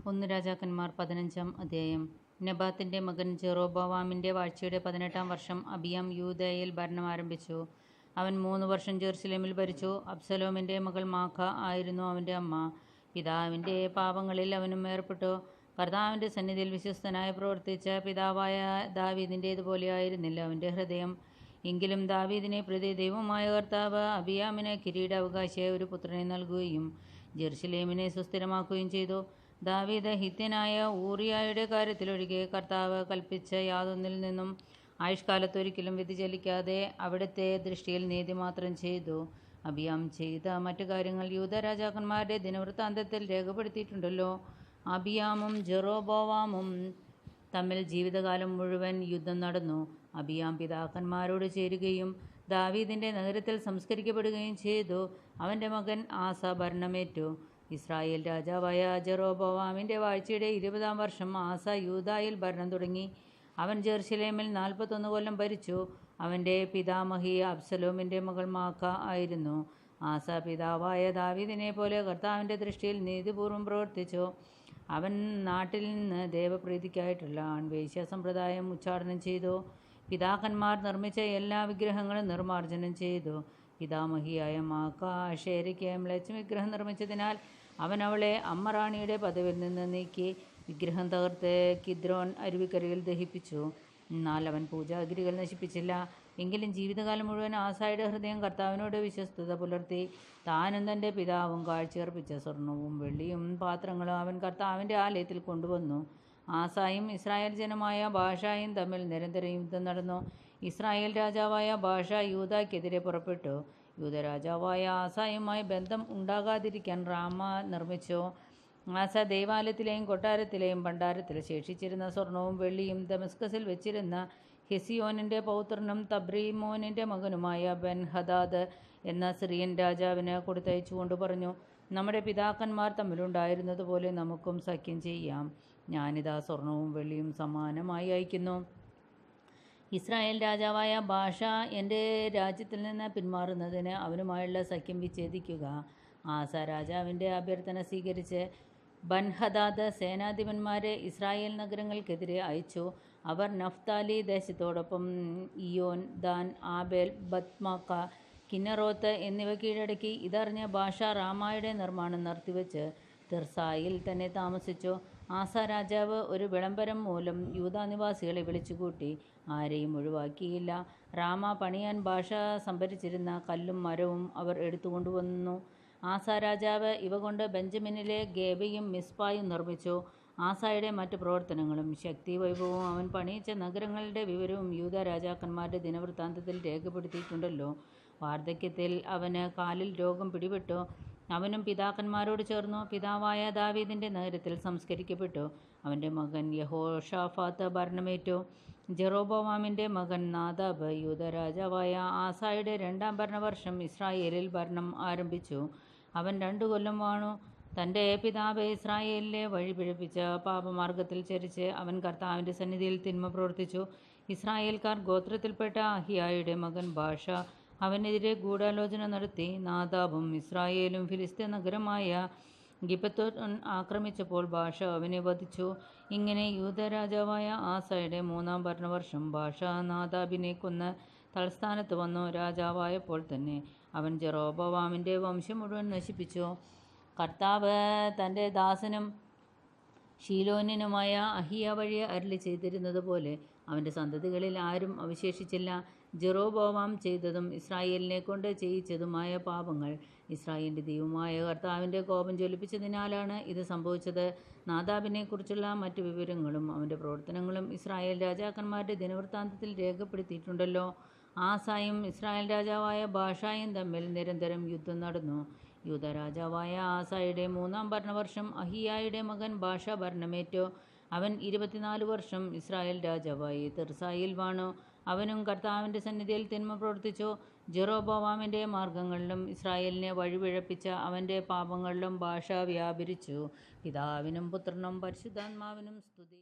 ഒന്ന് രാജാക്കന്മാർ 15-ാം അധ്യായം. നെബാത്തിന്റെ മകൻ ജെറോബോവാമിന്റെ വാഴ്ചയുടെ 18-ാം വർഷം അബിയാം യൂദയിൽ ഭരണം ആരംഭിച്ചു. അവൻ 3 വർഷം ജെറുസലേമിൽ ഭരിച്ചു. അബ്സലോമിന്റെ മകൾ മാഖ ആയിരുന്നു അവന്റെ അമ്മ. പിതാവിന്റെ പാപങ്ങളിൽ അവനും ഏർപ്പെട്ടു. കർത്താവിന്റെ സന്നിധിയിൽ വിശ്വസ്തനായി പ്രവർത്തിച്ച പിതാവായ ദാവീദിന്റേതുപോലെ ആയിരുന്നില്ല അവന്റെ ഹൃദയം. എങ്കിലും ദാവീദിനെ പ്രതി ദൈവമായ കർത്താവ് അബിയാമിന് കിരീടാവകാശിയായ ഒരു പുത്രനെ നൽകുകയും ജെറുസലേമിനെ സുസ്ഥിരമാക്കുകയും ചെയ്തു. ദാവീദ് ഹിത്യനായ ഊറിയായുടെ കാര്യത്തിലൊഴികെ കർത്താവ് കൽപ്പിച്ച യാതൊന്നിൽ നിന്നും ആയുഷ്കാലത്തൊരിക്കലും വ്യതിചലിക്കാതെ അവിടുത്തെ ദൃഷ്ടിയിൽ നീതി മാത്രം ചെയ്തു. അബിയാം ചെയ്ത മറ്റു കാര്യങ്ങൾ യൂദാ രാജാക്കന്മാരുടെ ദിനവൃത്താന്തത്തിൽ രേഖപ്പെടുത്തിയിട്ടുണ്ടല്ലോ. അബിയാമും ജെറോബോവാമും തമ്മിൽ ജീവിതകാലം മുഴുവൻ യുദ്ധം നടന്നു. അബിയാം പിതാക്കന്മാരോട് ചേരുകയും ദാവീദിന്റെ നഗരത്തിൽ സംസ്കരിക്കപ്പെടുകയും ചെയ്തു. അവന്റെ മകൻ ആസ ഭരണമേറ്റു. ഇസ്രായേൽ രാജാവായ ജെറോബോവാമിന്റെ വാഴ്ചയുടെ 20-ാം വർഷം ആസ യൂദായിൽ ഭരണം തുടങ്ങി. അവൻ ജെറുസലേമിൽ 41 കൊല്ലം ഭരിച്ചു. അവന്റെ പിതാമഹി അബ്സലോമിന്റെ മകൾ മാഖ ആയിരുന്നു. ആസ പിതാവായ ദാവീദിനെ പോലെ കർത്താവിന്റെ ദൃഷ്ടിയിൽ നീതിപൂർവം പ്രവർത്തിച്ചു. അവൻ നാട്ടിൽ നിന്ന് ദേവപ്രീതിക്കായിട്ടുള്ള ആൺവേശ്യ സമ്പ്രദായം ഉച്ചാടനം ചെയ്തു. പിതാക്കന്മാർ നിർമ്മിച്ച എല്ലാ വിഗ്രഹങ്ങളും നിർമ്മാർജ്ജനം ചെയ്തു. പിതാമഹിയായ മാഖ അശേരയ്ക്ക് മ്ലേച്ഛ വിഗ്രഹം നിർമ്മിച്ചതിനാൽ അവൻ അവളെ അമ്മറാണിയുടെ പദവിയിൽ നിന്ന് നീക്കി വിഗ്രഹം തകർത്ത് കിദ്രോൻ അരുവിക്കരയിൽ ദഹിപ്പിച്ചു. എന്നാൽ അവൻ പൂജാഗിരികൾ നശിപ്പിച്ചില്ല. എങ്കിലും ജീവിതകാലം മുഴുവൻ ആസായുടെ ഹൃദയം കർത്താവിനോട് വിശ്വസ്തത പുലർത്തി. താനും തൻ്റെ പിതാവും കാഴ്ചയർപ്പിച്ച സ്വർണവും വെള്ളിയും പാത്രങ്ങളും അവൻ കർത്താവിൻ്റെ ആലയത്തിൽ കൊണ്ടുവന്നു. ആസായും ഇസ്രായേൽ ജനമായ ബാഷായും തമ്മിൽ നിരന്തരം യുദ്ധം നടന്നു. ഇസ്രായേൽ രാജാവായ ബാഷ യൂദായ്ക്കെതിരെ പുറപ്പെട്ടു. യൂദ രാജാവായ ആസായുമായി ബന്ധം ഉണ്ടാകാതിരിക്കാൻ റാമ നിർമ്മിച്ചു. ആസ ദൈവാലയത്തിലെയും കൊട്ടാരത്തിലെയും ഭണ്ഡാരത്തിൽ ശേഷിച്ചിരുന്ന സ്വർണവും വെള്ളിയും ദമസ്കസിൽ വെച്ചിരുന്ന ഹെസിയോനിൻ്റെ പൗത്രനും തബ്രീമോനിൻ്റെ മകനുമായ ബെൻഹദാദ് എന്ന സിറിയൻ രാജാവിന് കൊടുത്തയച്ചുകൊണ്ട് പറഞ്ഞു, നമ്മുടെ പിതാക്കന്മാർ തമ്മിലുണ്ടായിരുന്നതുപോലെ നമുക്കും സഖ്യം ചെയ്യാം. ഞാനിതാ സ്വർണവും വെള്ളിയും സമ്മാനമായി അയക്കുന്നു. ഇസ്രായേൽ രാജാവായ ബാഷ എൻ്റെ രാജ്യത്തിൽ നിന്ന് പിന്മാറുന്നതിന് അവനുമായുള്ള സഖ്യം വിച്ഛേദിക്കുക. ആസ രാജാവിൻ്റെ അഭ്യർത്ഥന സ്വീകരിച്ച് ബൻഹദാദ് സേനാധിപന്മാരെ ഇസ്രായേൽ നഗരങ്ങൾക്കെതിരെ അയച്ചു. അവർ നഫ്താലി ദേശത്തോടൊപ്പം ഇയോൻ, ദാൻ, ആബേൽ, ബത്മാക്ക, കിന്നറോത്ത് എന്നിവ കീഴടക്കി. ഇതറിഞ്ഞ ബാഷ റാമായുടെ നിർമ്മാണം നിർത്തിവെച്ച് തിർസായിൽ തന്നെ താമസിച്ചു. ആസ രാജാവ് ഒരു വിളംബരം മൂലം യൂദാ നിവാസികളെ വിളിച്ചുകൂട്ടി. ആരെയും ഒഴിവാക്കിയില്ല. റാമ പണിയാൻ ബാഷ സംഭരിച്ചിരുന്ന കല്ലും മരവും അവർ എടുത്തുകൊണ്ടുവന്നു. ആസ രാജാവ് ഇവ കൊണ്ട് ബെഞ്ചമിനിലെ ഗേബയും മിസ്പായും നിർമ്മിച്ചു. ആസായുടെ മറ്റു പ്രവർത്തനങ്ങളും ശക്തി വൈഭവവും അവൻ പണിയിച്ച നഗരങ്ങളുടെ വിവരവും യൂദാ രാജാക്കന്മാരുടെ ദിനവൃത്താന്തത്തിൽ രേഖപ്പെടുത്തിയിട്ടുണ്ടല്ലോ. വാർദ്ധക്യത്തിൽ അവന് കാലിൽ രോഗം പിടിപെട്ടു. അവനും പിതാക്കന്മാരോട് ചേർന്നു പിതാവായ ദാവീദിന്റെ നഗരത്തിൽ സംസ്കരിക്കപ്പെട്ടു. അവന്റെ മകൻ യഹോഷാഫാത്ത് ഭരണമേറ്റു. ജെറോബോവാമിന്റെ മകൻ നാദാബ് യൂദാ രാജാവായ ആസായുടെ 2-ാം ഭരണവർഷം ഇസ്രായേലിൽ ഭരണം ആരംഭിച്ചു. അവൻ 2 കൊല്ലം വാണു. തൻ്റെ പിതാവ് ഇസ്രായേലിലെ വഴി പിഴപ്പിച്ച പാപമാർഗത്തിൽ ചരിച്ച് അവൻ കർത്താവിൻ്റെ സന്നിധിയിൽ തിന്മ പ്രവർത്തിച്ചു. ഇസ്രായേൽക്കാർ ഗോത്രത്തിൽപ്പെട്ട അഹിയായുടെ മകൻ ബാഷ അവനെതിരെ ഗൂഢാലോചന നടത്തി. നാദാബും ഇസ്രായേലും ഫിലിസ്ത്യ നഗരമായ ഗിബത്തോൻ ആക്രമിച്ചപ്പോൾ ബാഷ അവനെ വധിച്ചു. ഇങ്ങനെ യൂദാ രാജാവായ ആസയുടെ 3-ാം ഭരണവർഷം ബാഷ നാദാബിനെ കൊന്ന് തലസ്ഥാനത്ത് വന്നു. രാജാവായപ്പോൾ തന്നെ അവൻ ജെറോബോവാമിൻ്റെ വംശം മുഴുവൻ നശിപ്പിച്ചു. കർത്താവ് തൻ്റെ ദാസനും ഷീലോനിനുമായ അഹിയ വഴി അരുളി ചെയ്തിരുന്നത് പോലെ അവൻ്റെ സന്തതികളിൽ ആരും അവശേഷിച്ചില്ല. ജെറോബോവാം ചെയ്തതും ഇസ്രായേലിനെ കൊണ്ട് ചെയ്യിച്ചതുമായ പാപങ്ങൾ ഇസ്രായേലിൻ്റെ ദൈവമായ കർത്താവിൻ്റെ കോപം ജ്വലിപ്പിച്ചതിനാലാണ് ഇത് സംഭവിച്ചത്. നാദാബിനെക്കുറിച്ചുള്ള മറ്റു വിവരങ്ങളും അവൻ്റെ പ്രവർത്തനങ്ങളും ഇസ്രായേൽ രാജാക്കന്മാരുടെ ദിനവൃത്താന്തത്തിൽ രേഖപ്പെടുത്തിയിട്ടുണ്ടല്ലോ. ആസായും ഇസ്രായേൽ രാജാവായ ബാഷായും തമ്മിൽ നിരന്തരം യുദ്ധം നടന്നു. യൂദാ രാജാവായ ആസായുടെ 3-ാം ഭരണവർഷം അഹിയായുടെ മകൻ ബാഷ ഭരണമേറ്റു. അവൻ 24 വർഷം ഇസ്രായേൽ രാജാവായി തിർസായിൽ വാണു. അവനും കർത്താവിൻ്റെ സന്നിധിയിൽ തിന്മ പ്രവർത്തിച്ചു. ജെറോബോവാമിൻ്റെ മാർഗങ്ങളിലും ഇസ്രായേലിനെ വഴിപിഴപ്പിച്ച അവൻ്റെ പാപങ്ങളിലും ബാഷ വ്യാപരിച്ചു. പിതാവിനും പുത്രനും പരിശുദ്ധാത്മാവിനും സ്തുതി.